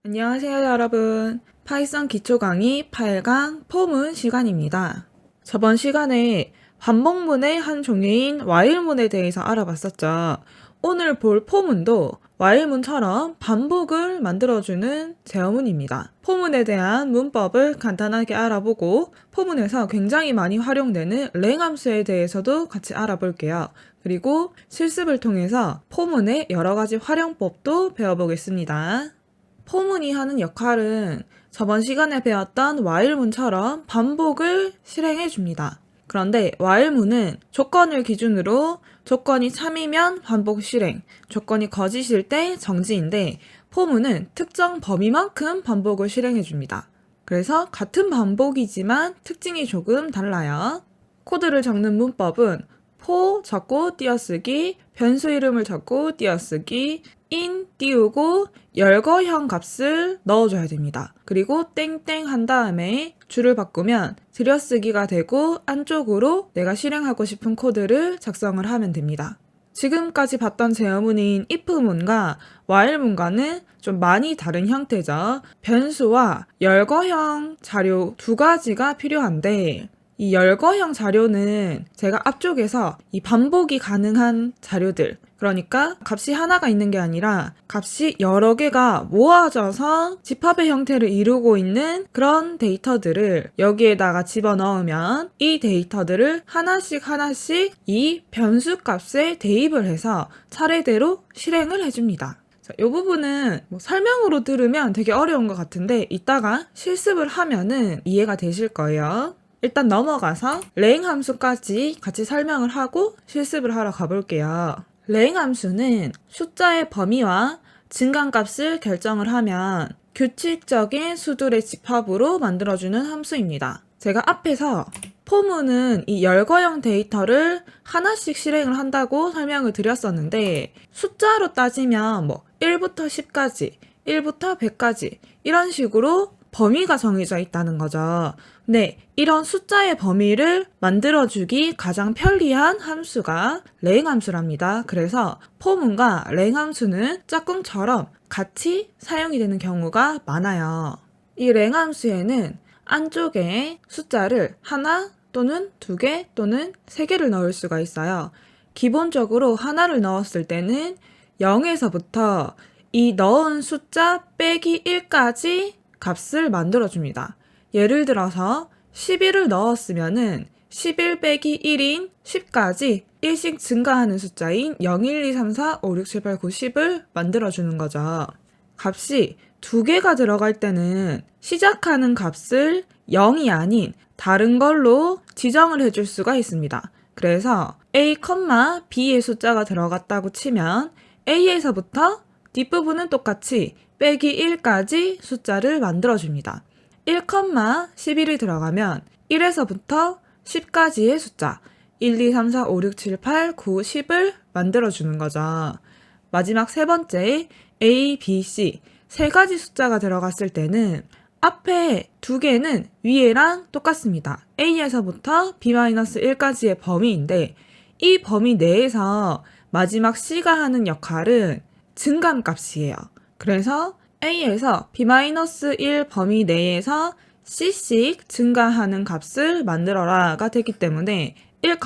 안녕하세요, 여러분. 파이썬 기초 강의 8강 포문 시간입니다. 저번 시간에 반복문의 한 종류인 while문에 대해서 알아봤었죠. 오늘 볼 포문도 while문처럼 반복을 만들어주는 제어문입니다. 포문에 대한 문법을 간단하게 알아보고 포문에서 굉장히 많이 활용되는 랭 함수에 대해서도 같이 알아볼게요. 그리고 실습을 통해서 포문의 여러 가지 활용법도 배워보겠습니다. 포문이 하는 역할은 저번 시간에 배웠던 while문처럼 반복을 실행해 줍니다. 그런데 while문은 조건을 기준으로 조건이 참이면 반복 실행, 조건이 거짓일 때 정지인데 포문은 특정 범위만큼 반복을 실행해 줍니다. 그래서 같은 반복이지만 특징이 조금 달라요. 코드를 적는 문법은 for 적고 띄어쓰기, 변수 이름을 적고 띄어쓰기, in 띄우고 열거형 값을 넣어줘야 됩니다. 그리고 땡땡 한 다음에 줄을 바꾸면 들여쓰기가 되고 안쪽으로 내가 실행하고 싶은 코드를 작성을 하면 됩니다. 지금까지 봤던 제어문인 if문과 while문과는 좀 많이 다른 형태죠. 변수와 열거형 자료 두 가지가 필요한데 이 열거형 자료는 제가 앞쪽에서 이 반복이 가능한 자료들, 그러니까 값이 하나가 있는 게 아니라 값이 여러 개가 모아져서 집합의 형태를 이루고 있는 그런 데이터들을 여기에다가 집어넣으면 이 데이터들을 하나씩 이 변수 값에 대입을 해서 차례대로 실행을 해줍니다. 이 부분은 설명으로 들으면 되게 어려운 것 같은데 이따가 실습을 하면은 이해가 되실 거예요. 일단 넘어가서 랭 함수까지 같이 설명을 하고 실습을 하러 가볼게요. 랭 함수는 숫자의 범위와 증가값을 결정을 하면 규칙적인 수들의 집합으로 만들어주는 함수입니다. 제가 앞에서 포문은 이 열거형 데이터를 하나씩 실행을 한다고 설명을 드렸었는데 숫자로 따지면 1부터 10까지, 1부터 100까지 이런 식으로 범위가 정해져 있다는 거죠. 네, 이런 숫자의 범위를 만들어주기 가장 편리한 함수가 랭 함수랍니다. 그래서 포문과 랭 함수는 짝꿍처럼 같이 사용이 되는 경우가 많아요. 이 랭 함수에는 안쪽에 숫자를 하나 또는 두 개 또는 세 개를 넣을 수가 있어요. 기본적으로 하나를 넣었을 때는 0에서부터 이 넣은 숫자 빼기 1까지 값을 만들어줍니다. 예를 들어서 11을 넣었으면은 11 빼기 1인 10까지 1씩 증가하는 숫자인 0, 1, 2, 3, 4, 5, 6, 7, 8, 9, 10을 만들어주는 거죠. 값이 두 개가 들어갈 때는 시작하는 값을 0이 아닌 다른 걸로 지정을 해줄 수가 있습니다. 그래서 a, b의 숫자가 들어갔다고 치면 a에서부터 뒷부분은 똑같이 빼기 1까지 숫자를 만들어줍니다. 1, 11이 들어가면 1에서부터 10까지의 숫자 1, 2, 3, 4, 5, 6, 7, 8, 9, 10을 만들어주는 거죠. 마지막 세 번째 A, B, C 세 가지 숫자가 들어갔을 때는 앞에 두 개는 위에랑 똑같습니다. A에서부터 B-1까지의 범위인데 이 범위 내에서 마지막 C가 하는 역할은 증감값이에요. 그래서 A에서 B-1 범위 내에서 C씩 증가하는 값을 만들어라가 되기 때문에 1,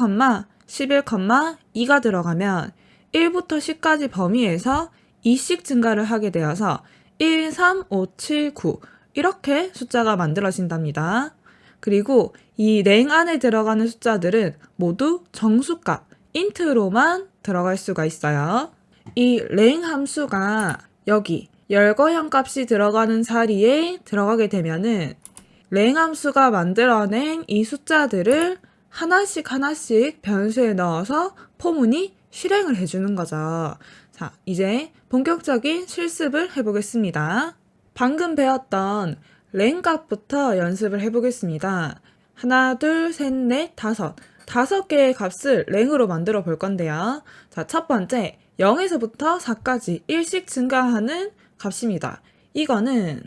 11, 2가 들어가면 1부터 10까지 범위에서 2씩 증가를 하게 되어서 1, 3, 5, 7, 9 이렇게 숫자가 만들어진답니다. 그리고 이 랭 안에 들어가는 숫자들은 모두 정수값, 인트로만 들어갈 수가 있어요. 이 랭 함수가 여기 열거형 값이 들어가는 사이에 들어가게 되면은 랭 함수가 만들어낸 이 숫자들을 하나씩 변수에 넣어서 포문이 실행을 해주는 거죠. 자, 이제 본격적인 실습을 해보겠습니다. 방금 배웠던 랭 값부터 연습을 해보겠습니다. 하나, 둘, 셋, 넷, 다섯 개의 값을 랭으로 만들어 볼 건데요. 자, 첫 번째 0에서부터 4까지 1씩 증가하는 값입니다. 이거는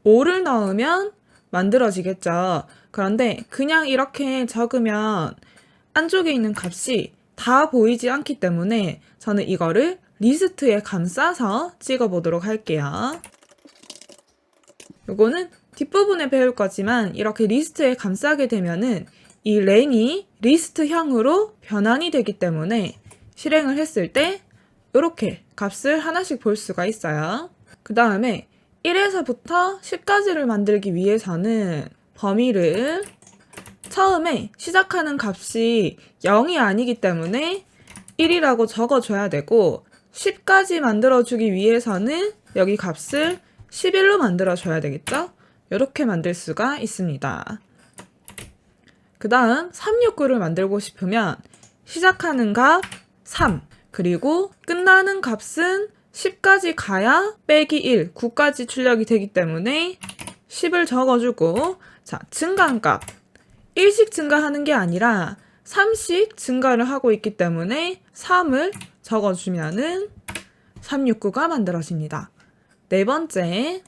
5를 넣으면 만들어지겠죠. 그런데 그냥 이렇게 적으면 안쪽에 있는 값이 다 보이지 않기 때문에 저는 이거를 리스트에 감싸서 찍어보도록 할게요. 요거는 뒷부분에 배울 거지만 이렇게 리스트에 감싸게 되면은 이 랭이 리스트형으로 변환이 되기 때문에 실행을 했을 때 이렇게 값을 하나씩 볼 수가 있어요. 그 다음에 1에서부터 10까지를 만들기 위해서는 범위를 처음에 시작하는 값이 0이 아니기 때문에 1이라고 적어줘야 되고 10까지 만들어주기 위해서는 여기 값을 11로 만들어줘야 되겠죠? 이렇게 만들 수가 있습니다. 그 다음 369를 만들고 싶으면 시작하는 값 3, 그리고 끝나는 값은 10까지 가야 빼기 1, 9까지 출력이 되기 때문에 10을 적어주고, 자, 증가한 값 1씩 증가하는 게 아니라 3씩 증가를 하고 있기 때문에 3을 적어주면은 369가 만들어집니다. 네 번째,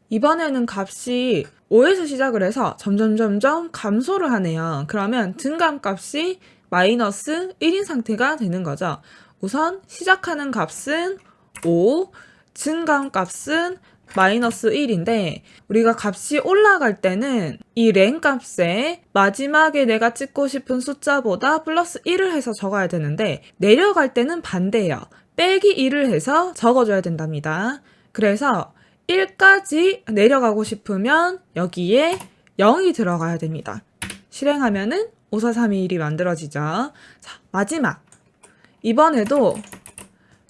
이번에는 값이 5에서 시작을 해서 점점 감소를 하네요. 그러면 증가한 값이 마이너스 1인 상태가 되는 거죠. 우선 시작하는 값은 5, 증가한 값은 마이너스 1인데 우리가 값이 올라갈 때는 이 랭 값에 마지막에 내가 찍고 싶은 숫자보다 플러스 1을 해서 적어야 되는데 내려갈 때는 반대예요. 빼기 1을 해서 적어줘야 된답니다. 그래서 1까지 내려가고 싶으면 여기에 0이 들어가야 됩니다. 실행하면은 5, 4, 3, 2, 1이 만들어지죠. 자, 마지막. 이번에도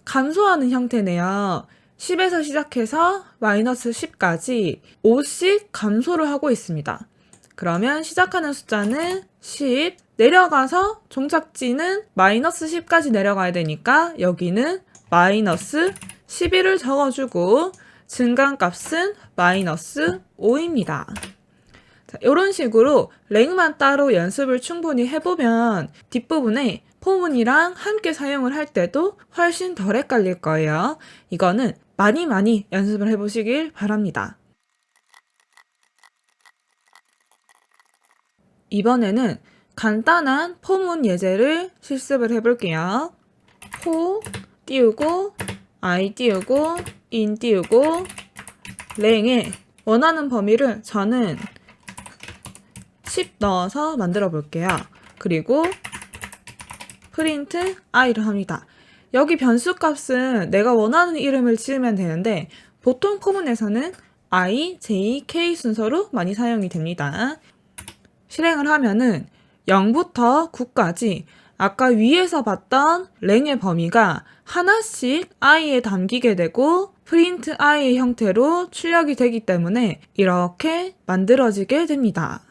감소하는 형태네요. 10에서 시작해서 마이너스 10까지 5씩 감소를 하고 있습니다. 그러면 시작하는 숫자는 10, 내려가서 종착지는 마이너스 10까지 내려가야 되니까 여기는 마이너스 11을 적어주고 증가한 값은 마이너스 5입니다. 자, 이런 식으로 랭만 따로 연습을 충분히 해보면 뒷부분에 포문이랑 함께 사용을 할 때도 훨씬 덜 헷갈릴 거예요. 이거는 많이 연습을 해보시길 바랍니다. 이번에는 간단한 포문 예제를 실습을 해볼게요. 포 띄우고 i 띄우고 인 띄우고 랭에 원하는 범위를 저는 10 넣어서 만들어 볼게요. 그리고 프린트 i를 합니다. 여기 변수 값은 내가 원하는 이름을 지으면 되는데 보통 포문에서는 i, j, k 순서로 많이 사용이 됩니다. 실행을 하면은 0부터 9까지 아까 위에서 봤던 랭의 범위가 하나씩 i에 담기게 되고 프린트 i의 형태로 출력이 되기 때문에 이렇게 만들어지게 됩니다.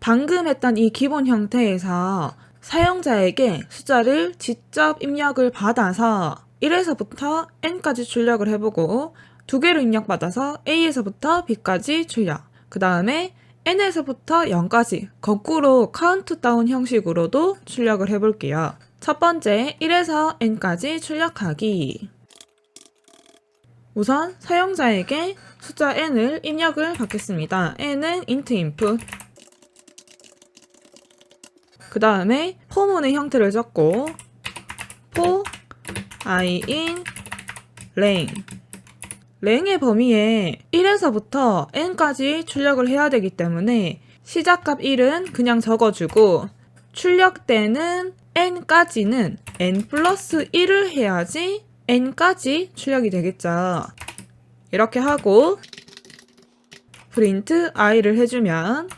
방금 했던 이 기본 형태에서 사용자에게 숫자를 직접 입력을 받아서 1에서부터 n까지 출력을 해보고 2개로 입력받아서 a에서부터 b까지 출력, 그 다음에 n에서부터 0까지 거꾸로 카운트다운 형식으로도 출력을 해볼게요. 첫 번째 1에서 n까지 출력하기. 우선 사용자에게 숫자 n을 입력을 받겠습니다. n은 int input. 그 다음에 포문의 형태를 적고 for i in 랭. 랭의 범위에 1에서부터 n까지 출력을 해야 되기 때문에 시작값 1은 그냥 적어주고 출력되는 n까지는 n 플러스 1을 해야지 n까지 출력이 되겠죠. 이렇게 하고 프린트 i를 해주면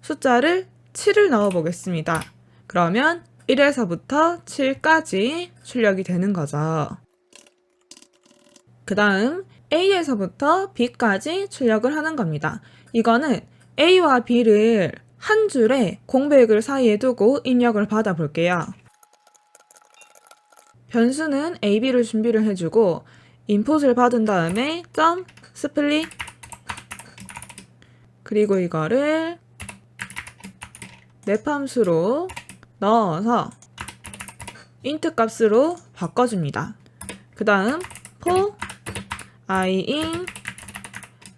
숫자를 7을 넣어 보겠습니다. 그러면 1에서부터 7까지 출력이 되는 거죠. 그 다음 A에서부터 B까지 출력을 하는 겁니다. 이거는 A와 B를 한 줄에 공백을 사이에 두고 입력을 받아 볼게요. 변수는 A, B를 준비를 해주고 인풋을 받은 다음에 점 스플릿, 그리고 이거를 맵 함수로 넣어서 int 값으로 바꿔줍니다. 그 다음 for i in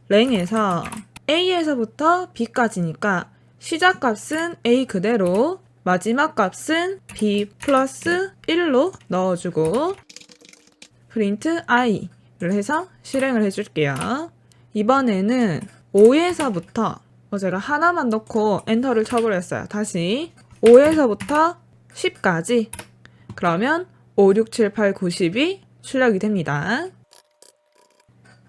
랭에서 a에서부터 b까지니까 시작값은 a 그대로 마지막 값은 b 플러스 1로 넣어주고 프린트 i를 해서 실행을 해줄게요. 이번에는 5에서부터 제가 하나만 넣고 엔터를 쳐버렸어요. 다시 5에서부터 10까지 그러면 5, 6, 7, 8, 9, 10이 출력이 됩니다.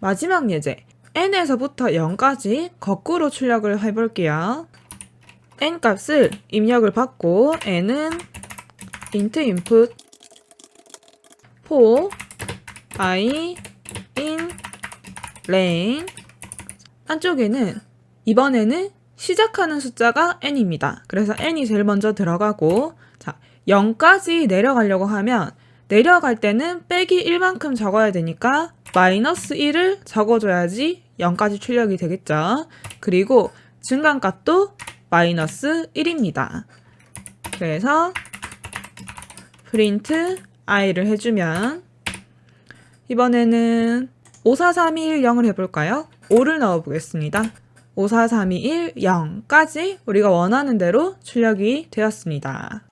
마지막 예제 n에서부터 0까지 거꾸로 출력을 해볼게요. n 값을 입력을 받고 n은 int input for i in len 안쪽에는 이번에는 시작하는 숫자가 n입니다. 그래서 n이 제일 먼저 들어가고 자 0까지 내려가려고 하면 내려갈 때는 빼기 1만큼 적어야 되니까 마이너스 1을 적어줘야지 0까지 출력이 되겠죠. 그리고 증간값도 마이너스 1입니다. 그래서 프린트 i를 해주면 이번에는 5, 4, 3, 2, 1, 0을 해볼까요? 5를 넣어보겠습니다. 5, 4, 3, 2, 1, 0까지 우리가 원하는 대로 출력이 되었습니다.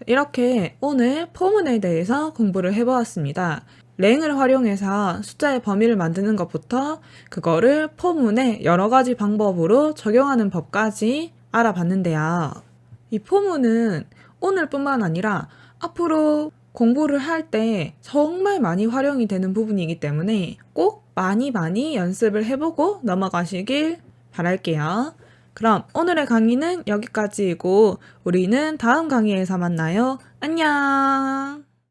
이렇게 오늘 포문에 대해서 공부를 해보았습니다. 랭을 활용해서 숫자의 범위를 만드는 것부터 그거를 포문에 여러 가지 방법으로 적용하는 법까지 알아봤는데요. 이 포문은 오늘뿐만 아니라 앞으로 공부를 할 때 정말 많이 활용이 되는 부분이기 때문에 꼭 많이 연습을 해보고 넘어가시길 바랄게요. 그럼 오늘의 강의는 여기까지이고 우리는 다음 강의에서 만나요. 안녕!